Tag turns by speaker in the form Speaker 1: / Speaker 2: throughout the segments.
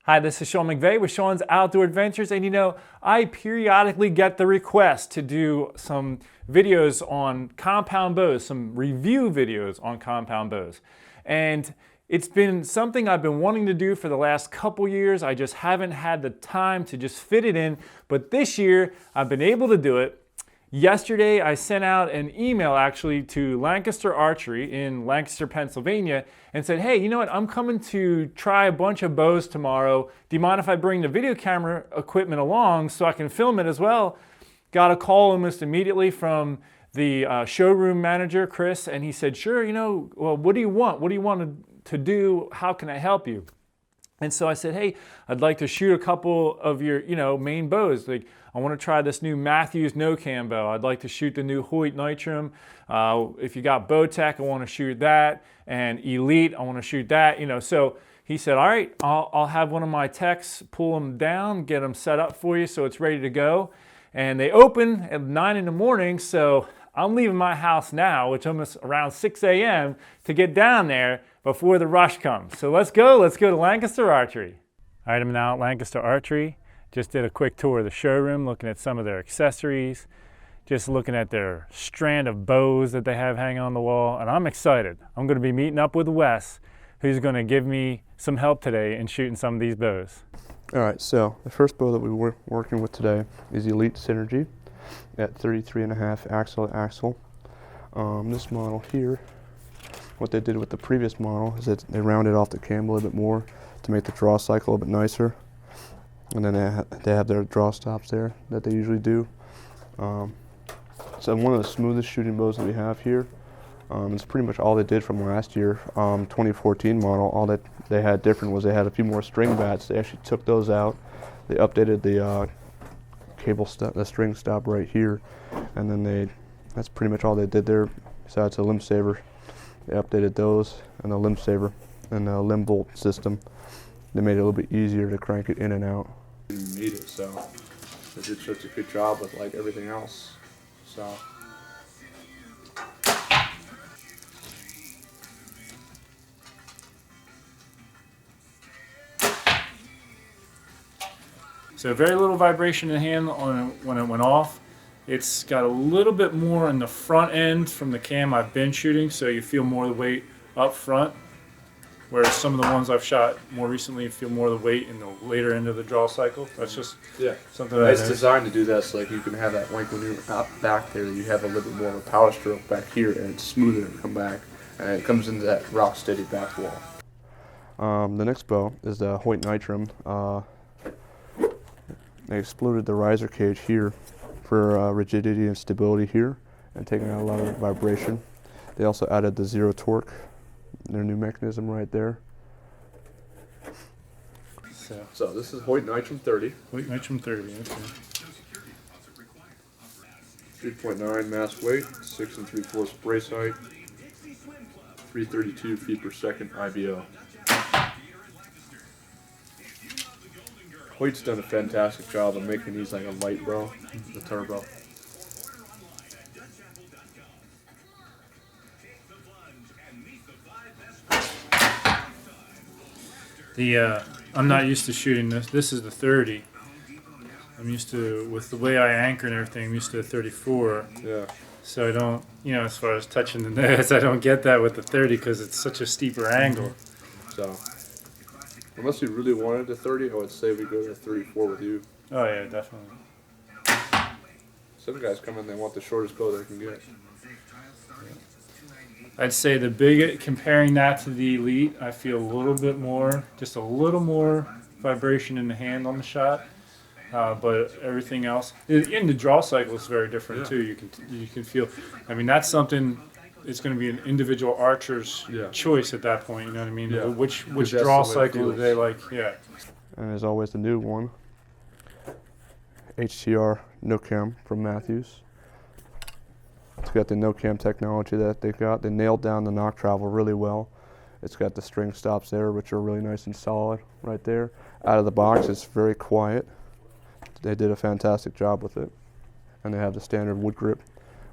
Speaker 1: Hi, this is Sean McVeigh with Sean's Outdoor Adventures, and you know, I periodically get the request to do some videos on compound bows, some review videos on compound bows. And it's been something I've been wanting to do for the last couple years. I just haven't had the time to just fit it in, but this year I've been able to do it. Yesterday, I sent out an email actually to Lancaster Archery in Lancaster, Pennsylvania, and said, hey, you know what, I'm coming to try a bunch of bows tomorrow. Do you mind if I bring the video camera equipment along so I can film it as well? Got a call almost immediately from the showroom manager, Chris, and he said, sure, you know, well, what do you want? What do you want to do? How can I help you? And so I said, hey, I'd like to shoot a couple of your, main bows. Like, I want to try this new Mathews No Cam bow. I'd like to shoot the new Hoyt Nitrum. If you got Bowtech, I want to shoot that. And Elite, I want to shoot that. So he said, all right, I'll have one of my techs pull them down, get them set up for you so it's ready to go. And they open at 9 in the morning, so I'm leaving my house now, which is almost around 6 a.m. to get down there before the rush comes. So let's go to Lancaster Archery. All right, I'm now at Lancaster Archery. Just did a quick tour of the showroom, looking at some of their accessories, just looking at their strand of bows that they have hanging on the wall, and I'm excited. I'm gonna be meeting up with Wes, who's gonna give me some help today in shooting some of these bows.
Speaker 2: All right, so the first bow that we're working with today is Elite Synergy at 33.5 axle to axle. This model here, what they did with the previous model is that they rounded off the cam a little bit more to make the draw cycle a bit nicer. And then they have their draw stops there that they usually do. So one of the smoothest shooting bows that we have here. It's pretty much all they did from last year, 2014 model. All that they had different was they had a few more string bats. They actually took those out. They updated the the string stop right here, and then that's pretty much all they did there. Besides the limb saver, they updated those and the limb saver and the limb bolt system. They made it a little bit easier to crank it in and out.
Speaker 3: You need it, so they did such a good job with like everything else.
Speaker 1: So very little vibration in the hand when it went off. It's got a little bit more in the front end from the cam I've been shooting, so you feel more of the weight up front. Whereas some of the ones I've shot more recently feel more of the weight in the later end of the draw cycle. That's just something that
Speaker 3: it's designed to do that so like you can have that, like when you're up back there, you have a little bit more of a power stroke back here, and it's smoother to come back, and it comes into that rock steady back wall.
Speaker 2: The next bow is the Hoyt Nitrum. They exploded the riser cage here for rigidity and stability here, and taking out a lot of vibration. They also added the zero torque, their new mechanism right there.
Speaker 3: So this is Hoyt Nitrum 30.
Speaker 1: Hoyt Nitrum 30, okay.
Speaker 3: 3.9 mass weight, 6 3/4 brace height, 332 feet per second IBO. Hoyt's done a fantastic job of making these like a light bow, the turbo.
Speaker 1: I'm not used to shooting this. This is the 30. I'm used to, with the way I anchor and everything, I'm used to the 34.
Speaker 3: Yeah.
Speaker 1: So I don't, as far as touching the nose, I don't get that with the 30 because it's such a steeper angle.
Speaker 3: So, unless you really wanted the 30, I would say we go to 34 with you.
Speaker 1: Oh yeah, definitely.
Speaker 3: Some guys come in, they want the shortest bow they can get.
Speaker 1: I'd say comparing that to the Elite, I feel just a little more vibration in the hand on the shot. But everything else, in the draw cycle is very different too. You can feel, that's something, it's going to be an individual archer's choice at that point, you know what I mean?
Speaker 3: Yeah.
Speaker 1: Which draw cycle do they like,
Speaker 2: And as always, the new one, HTR No Cam from Mathews. It's got the No Cam technology that they got. They nailed down the knock travel really well. It's got the string stops there, which are really nice and solid right there. Out of the box, it's very quiet. They did a fantastic job with it. And they have the standard wood grip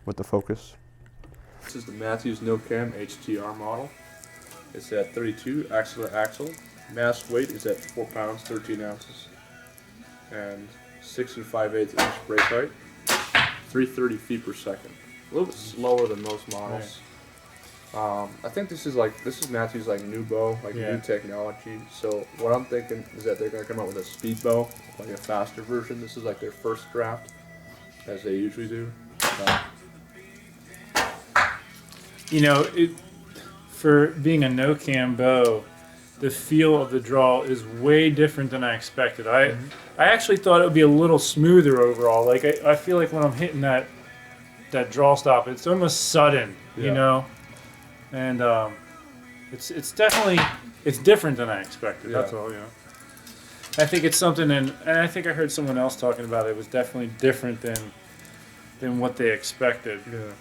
Speaker 2: with the focus.
Speaker 3: This is the Mathews No Cam HTR model. It's at 32 axle to axle, Mass weight is at 4 pounds, 13 ounces. And 6 5/8 inch brake height. 330 feet per second. A little bit slower than most models. I think this is Mathews like new bow, like new technology. So what I'm thinking is that they're gonna come out with a speed bow, like a faster version. This is like their first draft, as they usually do.
Speaker 1: You know, for being a no cam bow, the feel of the draw is way different than I expected. I actually thought it would be a little smoother overall. Like I feel like when I'm hitting that draw stop, it's almost sudden, you know, and it's definitely different than I expected. That's all, you know. I think it's something, and I think I heard someone else talking about it. It was definitely different than what they expected.
Speaker 3: Yeah.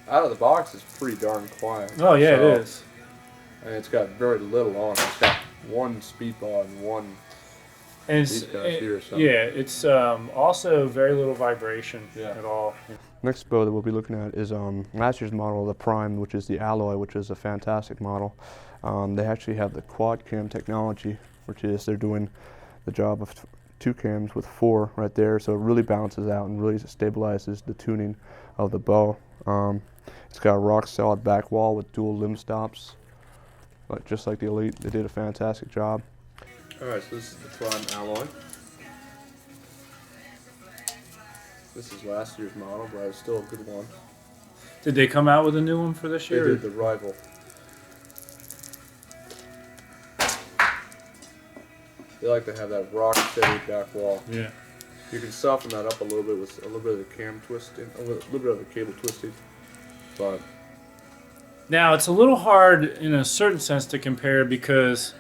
Speaker 3: Out of the box, it's pretty darn quiet.
Speaker 1: Oh yeah, it is.
Speaker 3: And it's got very little on it. It's got one speedball and one.
Speaker 1: And it's also very little vibration at all.
Speaker 2: Next bow that we'll be looking at is last year's model, the Prime, which is the Alloy, which is a fantastic model. They actually have the quad cam technology, which is they're doing the job of 2 cams with 4 right there, so it really balances out and really stabilizes the tuning of the bow. It's got a rock solid back wall with dual limb stops, just like the Elite. They did a fantastic job.
Speaker 3: Alright, so this is the Prime Alloy. This is last year's model, but it's still a good one.
Speaker 1: Did they come out with a new one for this year?
Speaker 3: They did the Rival. They like to have that rock steady back wall.
Speaker 1: Yeah.
Speaker 3: You can soften that up a little bit with a little bit of the cam twisting, a little bit of the cable twisting, but
Speaker 1: now it's a little hard in a certain sense to compare because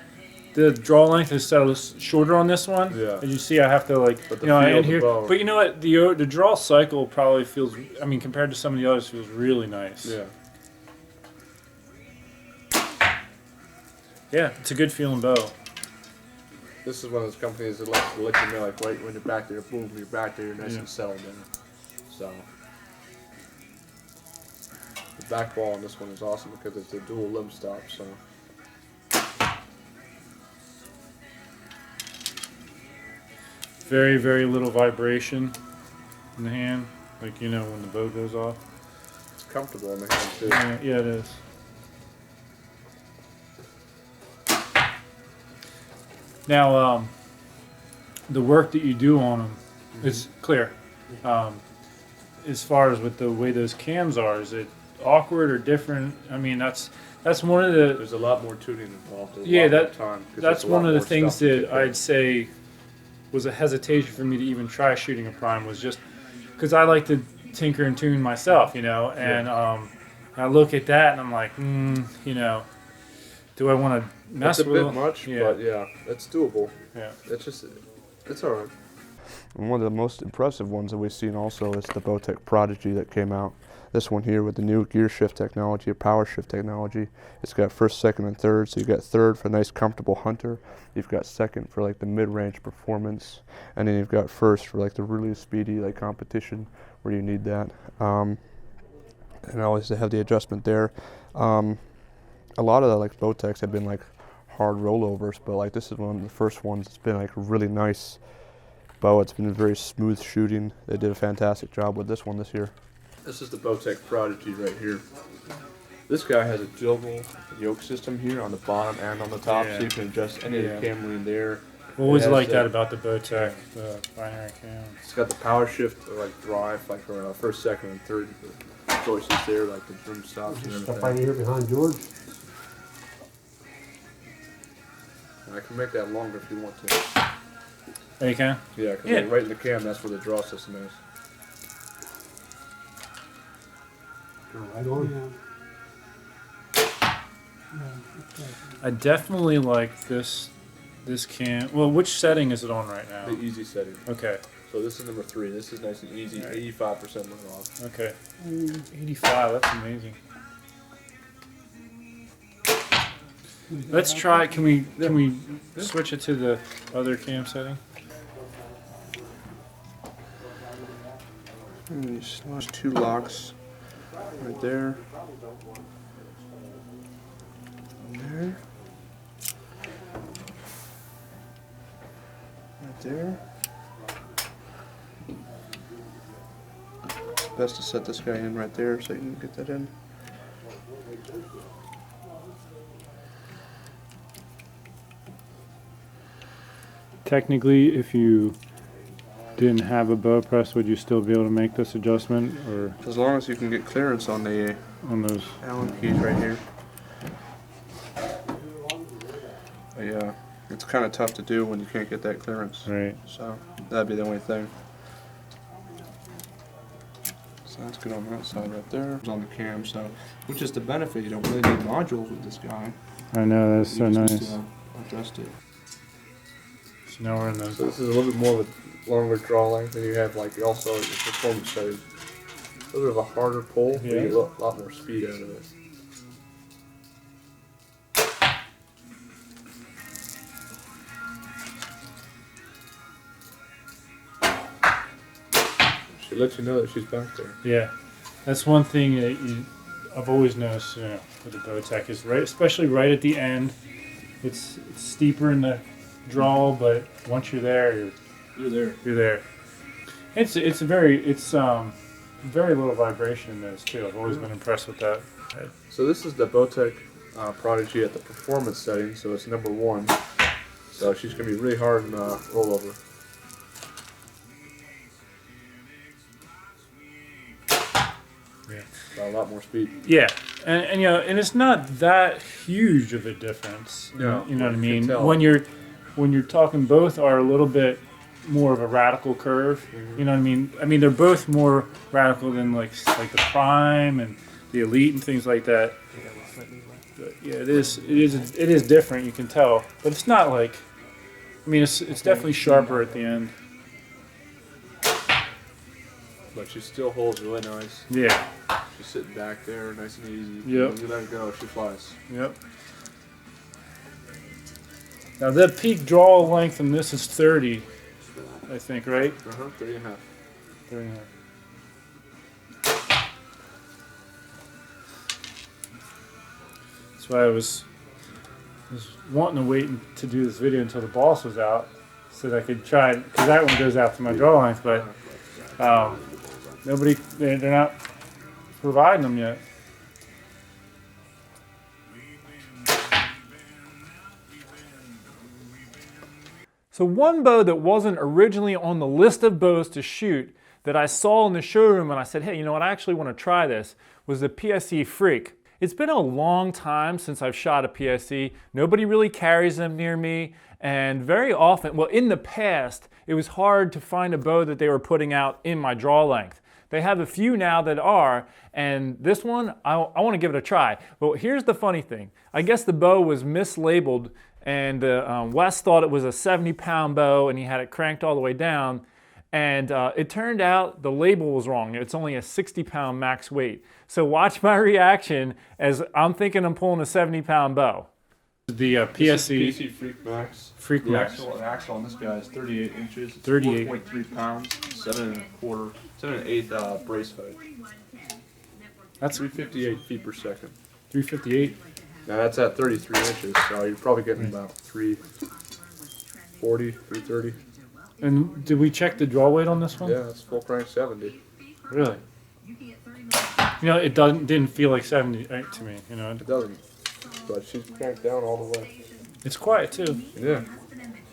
Speaker 1: the draw length is so shorter on this one.
Speaker 3: Yeah.
Speaker 1: As you see, I have to end here. But you know what? The draw cycle probably feels. I mean, compared to some of the others, feels really nice.
Speaker 3: Yeah.
Speaker 1: Yeah, it's a good feeling bow.
Speaker 3: This is one of those companies that likes to let you know, like right when you're back there, boom, you're back there, you're nice and settled in. So the back wall on this one is awesome because it's a dual limb stop. So.
Speaker 1: Very, very little vibration in the hand, like you know when the bow goes off.
Speaker 3: It's comfortable in the hand too.
Speaker 1: Yeah, it is. Now, the work that you do on them is clear. As far as with the way those cams are, is it awkward or different? I mean, that's one of the.
Speaker 3: There's a lot more tuning involved.
Speaker 1: That's one of the things that I'd say was a hesitation for me to even try shooting a Prime, was just because I like to tinker and tune myself, you know, and I look at that and I'm like, you know, do I want to mess with it?
Speaker 3: It's a bit much, but yeah, it's doable.
Speaker 1: Yeah.
Speaker 3: It's all right.
Speaker 2: And one of the most impressive ones that we've seen also is the Bowtech Prodigy that came out. This one here with the new gear shift technology, or power shift technology. It's got first, second, and third. So you've got third for a nice, comfortable hunter. You've got second for like the mid-range performance, and then you've got first for like the really speedy like competition where you need that. And always they have the adjustment there. A lot of the like Bowtechs have been like hard rollovers, but like this is one of the first ones. It's been like a really nice bow. It's been very smooth shooting. They did a fantastic job with this one this year.
Speaker 3: This is the Bowtech Prodigy right here. This guy has a dual yoke system here on the bottom and on the top, so you can adjust any of the cam lean there.
Speaker 1: What was like that about the Bowtech, the binary cam?
Speaker 3: It's got the power shift, like drive, like for first, second, and third choices there, like the trim stops and everything.
Speaker 4: Stuff right here behind George.
Speaker 3: And I can make that longer if you want to.
Speaker 1: Oh, you can?
Speaker 3: Yeah, because right in the cam, that's where the draw system is.
Speaker 4: Right on.
Speaker 1: I definitely like this cam. Well, which setting is it on right now?
Speaker 3: The easy setting.
Speaker 1: Okay.
Speaker 3: So this is number 3. This is nice and easy. 85% limit off.
Speaker 1: Okay. 85. That's amazing. Let's try. Can we switch it to the other cam setting?
Speaker 2: And you just lost 2 locks right there. And there. Right there. It's best to set this guy in right there so you can get that in.
Speaker 1: Technically, if you didn't have a bow press, would you still be able to make this adjustment, or
Speaker 2: As long as you can get clearance on the
Speaker 1: on those?
Speaker 2: Allen keys right here. But yeah, it's kind of tough to do when you can't get that clearance.
Speaker 1: Right.
Speaker 2: So that'd be the only thing. So that's good on that side right there. It's on the cam, so which is the benefit. You don't really need modules with this guy.
Speaker 1: I know, that's so
Speaker 2: You just
Speaker 1: nice.
Speaker 2: need to adjust it.
Speaker 1: So now we're in
Speaker 3: So
Speaker 1: those.
Speaker 3: this is a little bit more of a longer draw length than you have like also your performance setting. A little bit of a harder pull, but you get a lot more speed out of it. She lets you know that she's back there.
Speaker 1: Yeah, that's one thing that I've always noticed, you know, with the Bowtech is right, especially right at the end. It's steeper in the draw, but once you're there,
Speaker 3: You're there.
Speaker 1: you're there. It's very little vibration in those too. I've always been impressed with that.
Speaker 3: So this is the Bowtech Prodigy at the performance setting, so it's number 1. So she's going to be really hard in rollover.
Speaker 1: Yeah.
Speaker 3: Got a lot more speed.
Speaker 1: Yeah, and you know, and it's not that huge of a difference.
Speaker 3: No,
Speaker 1: you know what I
Speaker 3: you
Speaker 1: mean.
Speaker 3: can tell.
Speaker 1: When you're talking, both are a little bit more of a radical curve. You know what I mean? I mean, they're both more radical than like the Prime and the Elite and things like that. But yeah, it is different. You can tell, but it's not like. I mean, it's definitely sharper at the end.
Speaker 3: But she still holds really nice.
Speaker 1: Yeah.
Speaker 3: She's sitting back there, nice and easy.
Speaker 1: Yep.
Speaker 3: When you let her go, she flies.
Speaker 1: Yep. Now that peak draw length on this is 30, I think, right?
Speaker 3: 30 and a half.
Speaker 1: 30 and a half. That's why I was wanting to wait to do this video until the boss was out, so that I could try it, because that one goes out to my draw length, but they're not providing them yet. So one bow that wasn't originally on the list of bows to shoot that I saw in the showroom and I said, hey, you know what, I actually want to try this, was the PSE Freak. It's been a long time since I've shot a PSE. Nobody really carries them near me, and very often, well, in the past, it was hard to find a bow that they were putting out in my draw length. They have a few now that are, and this one, I want to give it a try. But here's the funny thing. I guess the bow was mislabeled, and Wes thought it was a 70-pound bow, and he had it cranked all the way down. And it turned out the label was wrong. It's only a 60-pound max weight. So watch my reaction as I'm thinking I'm pulling a 70-pound bow. The PSE
Speaker 3: PSE Freak Max.
Speaker 1: Freak
Speaker 3: The
Speaker 1: Max.
Speaker 3: axle on this guy is 38 inches. It's
Speaker 1: 38.
Speaker 3: 4.3 pounds. 7 1/8 brace height.
Speaker 1: That's
Speaker 3: 358 feet per second.
Speaker 1: 358.
Speaker 3: Now that's at 33 inches, so you're probably getting about 340, 330.
Speaker 1: And did we check the draw weight on this one?
Speaker 3: Yeah, it's full crank 70.
Speaker 1: Really? You know, it didn't feel like 70 to me. You know,
Speaker 3: It doesn't, but she's cranked down all the way.
Speaker 1: it's quiet too.
Speaker 3: Yeah.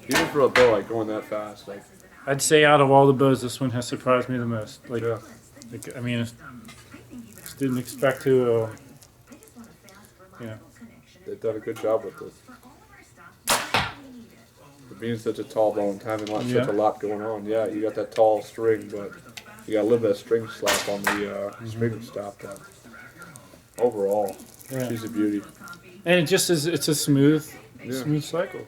Speaker 3: Even for a bow like going that fast, like
Speaker 1: I'd say out of all the bows, this one has surprised me the most. Like,
Speaker 3: yeah.
Speaker 1: I mean, just didn't expect to. Yeah.
Speaker 3: They've done a good job with it. For being such a tall bow and having such a lot going on, yeah, you got that tall string, but you got a little bit of string slap on the string stop. But overall, she's a beauty.
Speaker 1: And it just is. It's a smooth
Speaker 3: Yeah.
Speaker 1: cycle.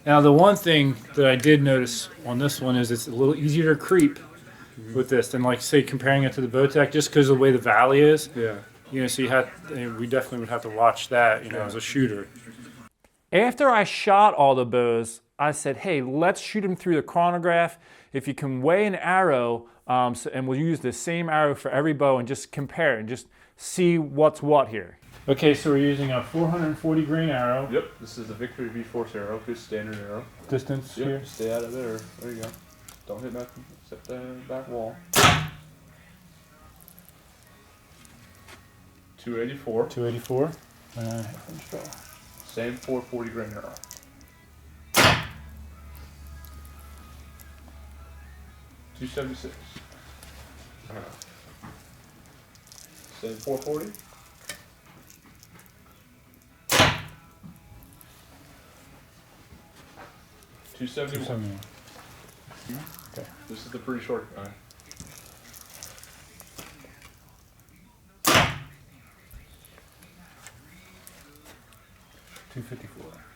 Speaker 1: Now, the one thing that I did notice on this one is it's a little easier to creep with this than, like, say, comparing it to the Bowtech, just because of the way the valley is.
Speaker 3: Yeah.
Speaker 1: You know, so we definitely would have to watch that, you know, as a shooter. After I shot all the bows, I said, hey, let's shoot them through the chronograph. If you can weigh an arrow, and we'll use the same arrow for every bow and just compare and just see what's what here. Okay, so we're using a 440 grain arrow.
Speaker 3: Yep, this is the Victory V-Force arrow, good standard arrow.
Speaker 1: Distance
Speaker 3: Yep,
Speaker 1: here.
Speaker 3: stay out of there. There you go. Don't hit nothing except the back wall. 284.
Speaker 1: 284. Half-inch draw.
Speaker 3: Same 440 grain arrow. $276. Same 440. $271.
Speaker 1: 271. Okay.
Speaker 3: This is the pretty short guy.
Speaker 1: $254.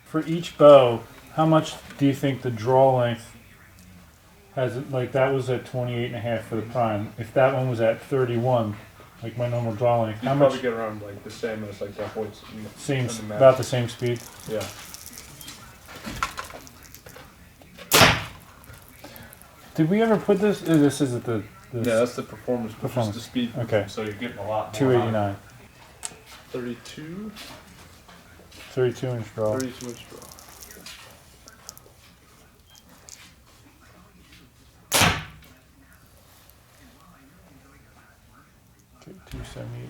Speaker 1: For each bow, how much do you think the draw length has? Like that was at 28.5 for the prime. If that one was at 31, like my normal draw length,
Speaker 3: You
Speaker 1: how
Speaker 3: probably
Speaker 1: much?
Speaker 3: get around like the same as like that Hoyt's.
Speaker 1: Same,
Speaker 3: and the Mathews.
Speaker 1: about the same speed.
Speaker 3: Yeah.
Speaker 1: Did we ever put this? This is at the. This,
Speaker 3: Yeah, that's the performance.
Speaker 1: Performance.
Speaker 3: Just the speed.
Speaker 1: Okay.
Speaker 3: So you're getting a lot more.
Speaker 1: 289.
Speaker 3: 32.
Speaker 1: 32 inch draw.
Speaker 3: 32 inch draw.
Speaker 1: Okay, 278.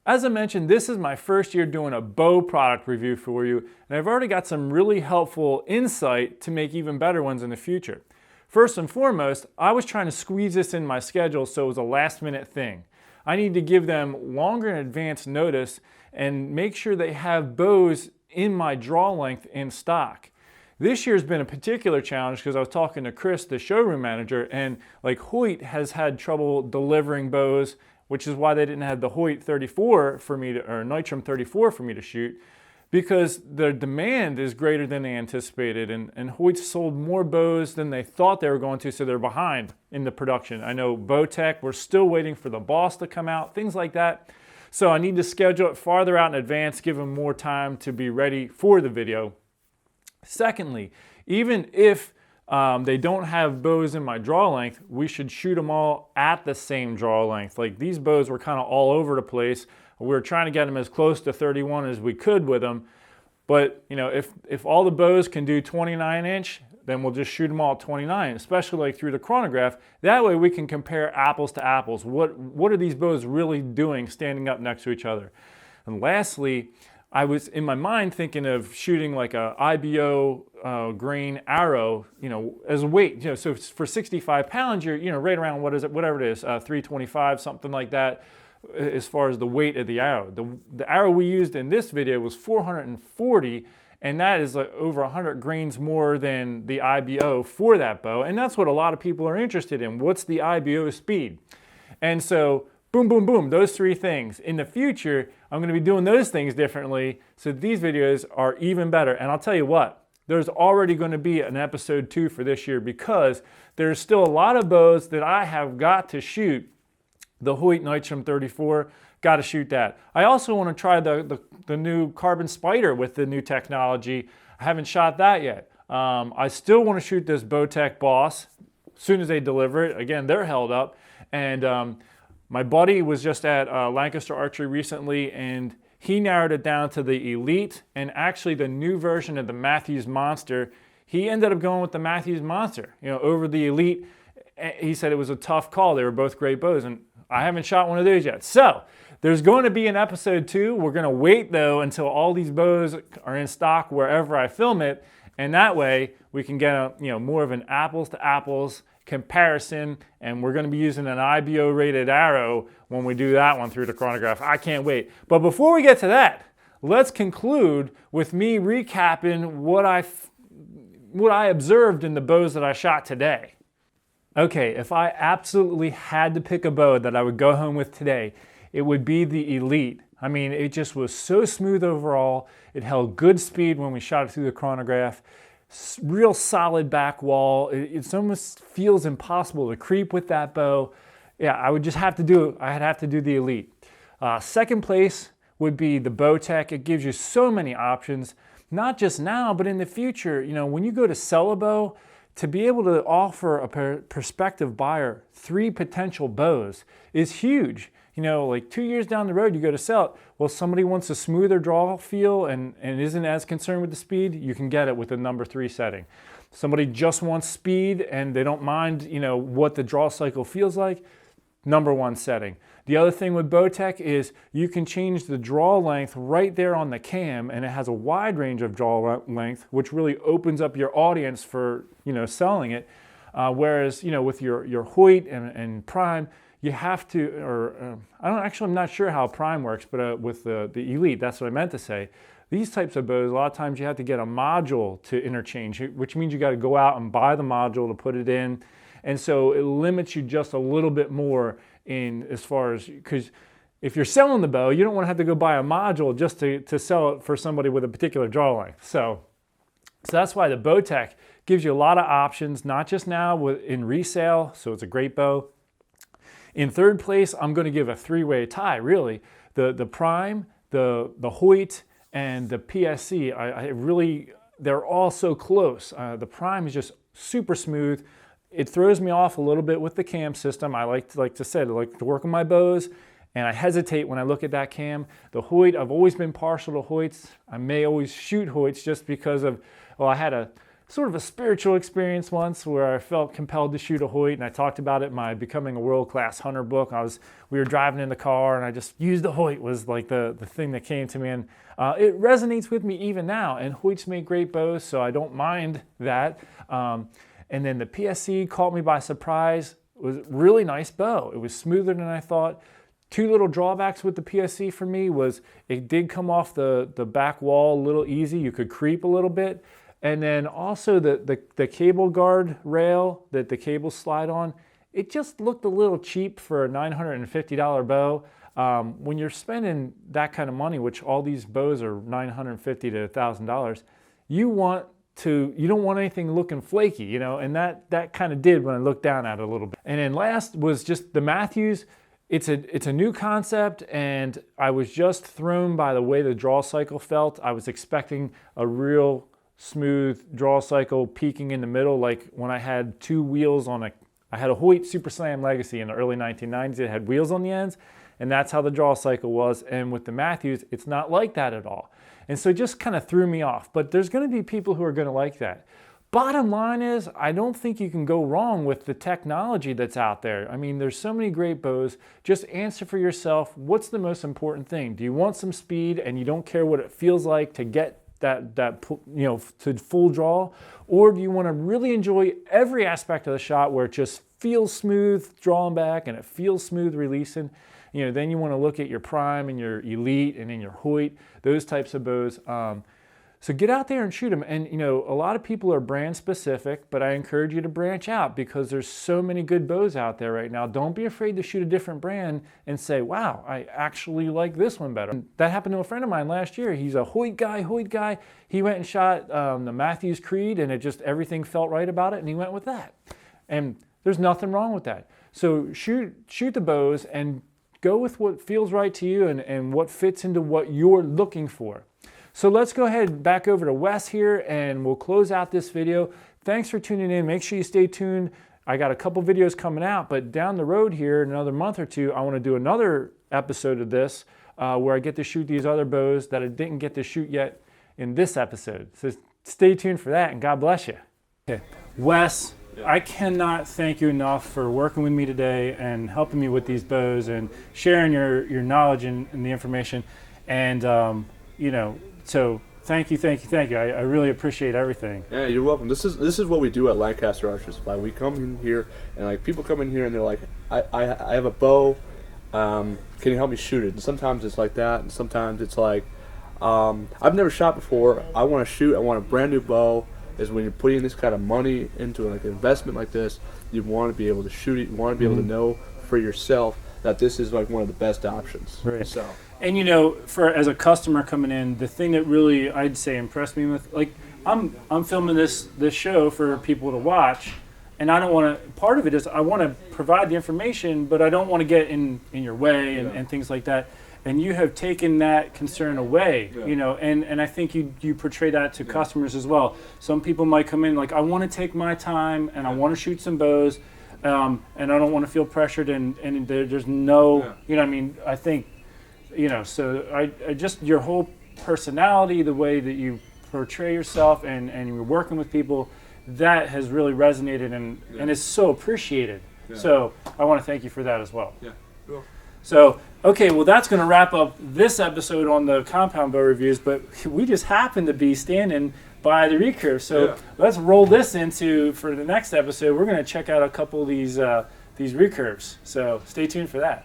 Speaker 5: As I mentioned, this is my first year doing a bow product review for you, and I've already got some really helpful insight to make even better ones in the future. First and foremost, I was trying to squeeze this in my schedule so it was a last minute thing. I need to give them longer in advance notice and make sure they have bows in my draw length in stock. This year's been a particular challenge because I was talking to Chris, the showroom manager, and like Hoyt has had trouble delivering bows, which is why they didn't have the Hoyt 34 for me to, or Nitrum 34 for me to shoot, because the demand is greater than they anticipated, and Hoyt sold more bows than they thought they were going to, so they're behind in the production. I know Bowtech, we're still waiting for the Boss to come out, things like that. So I need to schedule it farther out in advance, give them more time to be ready for the video. Secondly, even if they don't have bows in my draw length, we should shoot them all at the same draw length. Like these bows were kind of all over the place. We were trying to get them as close to 31 as we could with them. But you know, if all the bows can do 29 inch, then we'll just shoot them all at 29, especially like through the chronograph. That way we can compare apples to apples. What are these bows really doing standing up next to each other? And lastly, I was in my mind thinking of shooting like a IBO grain arrow, you know, as a weight. You know, so for 65 pounds, you're, you know, right around, what is it, whatever it is, 325, something like that, as far as the weight of the arrow. The arrow we used in this video was 440, and that is like over 100 grains more than the IBO for that bow. And that's what a lot of people are interested in. What's the IBO speed? And so boom, boom, boom, those three things. In the future, I'm gonna be doing those things differently so these videos are even better. And I'll tell you what, there's already gonna be an episode 2 for this year because there's still a lot of bows that I have got to shoot. The Hoyt Nitrum 34, got to shoot that. I also want to try the new Carbon Spider with the new technology. I haven't shot that yet. I still want to shoot this Bowtech Boss as soon as they deliver it. Again, they're held up. And my buddy was just at Lancaster Archery recently, and he narrowed it down to the Elite and actually the new version of the Mathews Monster. He ended up going with the Mathews Monster, you know, over the Elite. He said it was a tough call. They were both great bows, and I haven't shot one of those yet. So there's going to be an episode 2. We're going to wait though until all these bows are in stock wherever I film it, and that way we can get a, you know, more of an apples to apples comparison, and we're going to be using an IBO rated arrow when we do that one through the chronograph. I can't wait. But before we get to that, let's conclude with me recapping what I observed in the bows that I shot today. Okay, if I absolutely had to pick a bow that I would go home with today, it would be the Elite. I mean, it just was so smooth overall. It held good speed when we shot it through the chronograph. Real solid back wall. It almost feels impossible to creep with that bow. Yeah, I would just have to do, I'd have to do the Elite. Second place would be the Bowtech. It gives you so many options, not just now, but in the future. You know, when you go to sell a bow, to be able to offer a prospective buyer 3 potential bows is huge. you know, like 2 years down the road, you go to sell it. Well, somebody wants a smoother draw feel and isn't as concerned with the speed, you can get it with the number 3 setting. Somebody just wants speed and they don't mind, you know, what the draw cycle feels like, number 1 setting. The other thing with Bowtech is you can change the draw length right there on the cam, and it has a wide range of draw length, which really opens up your audience for, you know, selling it. Whereas, you know, with your Hoyt and Prime, you have to, or I'm not sure how Prime works, but with the Elite, that's what I meant to say. These types of bows, a lot of times you have to get a module to interchange, which means you got to go out and buy the module to put it in. And so it limits you just a little bit more in as far as, because if you're selling the bow, you don't want to have to go buy a module just to sell it for somebody with a particular draw length. So that's why the Bowtech gives you a lot of options, not just now in resale, so it's a great bow. In third place, I'm going to give a 3-way tie, really. The Prime, the Hoyt, and the PSE, they're all so close. The Prime is just super smooth. It throws me off a little bit with the cam system. I like to work on my bows, and I hesitate when I look at that cam. The Hoyt, I've always been partial to Hoyts. I may always shoot Hoyts just because of, well, I had a sort of a spiritual experience once where I felt compelled to shoot a Hoyt, and I talked about it in my Becoming a World-Class Hunter book. We were driving in the car, and I just used the Hoyt was like the thing that came to me, and it resonates with me even now. And Hoyts make great bows, so I don't mind that. And then the PSE caught me by surprise. It was a really nice bow. It was smoother than I thought. 2 little drawbacks with the PSE for me was it did come off the back wall a little easy. You could creep a little bit. And then also the cable guard rail that the cables slide on, it just looked a little cheap for a $950 bow. When you're spending that kind of money, which all these bows are $950 to $1,000, you don't want anything looking flaky, you know, and that kind of did when I looked down at it a little bit. And then last was just the Mathews. It's a new concept, and I was just thrown by the way the draw cycle felt. I was expecting a real smooth draw cycle peaking in the middle, like when I had 2 wheels on I had a Hoyt Super Slam Legacy in the early 1990s. It had wheels on the ends, and that's how the draw cycle was. And with the Mathews, it's not like that at all. And so it just kind of threw me off. But there's going to be people who are going to like that. Bottom line is, I don't think you can go wrong with the technology that's out there. I mean, there's so many great bows. Just answer for yourself, what's the most important thing? Do you want some speed and you don't care what it feels like to get that you know, to full draw? Or do you want to really enjoy every aspect of the shot where it just feels smooth drawing back and it feels smooth releasing? You know, then you want to look at your Prime and your Elite and then your Hoyt, those types of bows. So get out there and shoot them. And you know, a lot of people are brand specific, but I encourage you to branch out because there's so many good bows out there right now. Don't be afraid to shoot a different brand and say, wow, I actually like this one better. And that happened to a friend of mine last year. He's a Hoyt guy. He went and shot the Mathews Creed, and everything felt right about it, and he went with that. And there's nothing wrong with that. So shoot the bows and go with what feels right to you and what fits into what you're looking for. So let's go ahead back over to Wes here and we'll close out this video. Thanks for tuning in. Make sure you stay tuned. I got a couple videos coming out, but down the road here in another month or two, I want to do another episode of this where I get to shoot these other bows that I didn't get to shoot yet in this episode. So stay tuned for that and God bless you. Okay. Wes, I cannot thank you enough for working with me today and helping me with these bows and sharing your knowledge and the information. And, you know, so thank you. I really appreciate everything.
Speaker 2: Yeah, you're welcome. This is what we do at Lancaster Archery Supply. We come in here and like people come in here and they're like, I have a bow. Can you help me shoot it? And sometimes it's like that, and sometimes it's like, I've never shot before. I want to shoot. I want a brand new bow. Is when you're putting this kind of money into like an investment like this, you want to be able to shoot it. You want to be able to know for yourself that this is like one of the best options.
Speaker 5: Right.
Speaker 2: So.
Speaker 5: And you know, as a customer coming in, the thing that really I'd say impressed me with, like, I'm filming this show for people to watch, and I don't want to. Part of it is I want to provide the information, but I don't want to get in your way and things like that. And you have taken that concern away, you know, and I think you portray that to customers as well. Some people might come in like, I want to take my time and I want to shoot some bows. and I don't want to feel pressured, and there's no, you know, I mean, I think, you know, so I just, your whole personality, the way that you portray yourself, and you're working with people, that has really resonated and is so appreciated. Yeah. So I want to thank you for that as well.
Speaker 3: Yeah, cool.
Speaker 5: So, okay, well, that's going to wrap up this episode on the compound bow reviews, but we just happen to be standing by the recurve. So let's roll this into, for the next episode, we're going to check out a couple of these recurves. So stay tuned for that.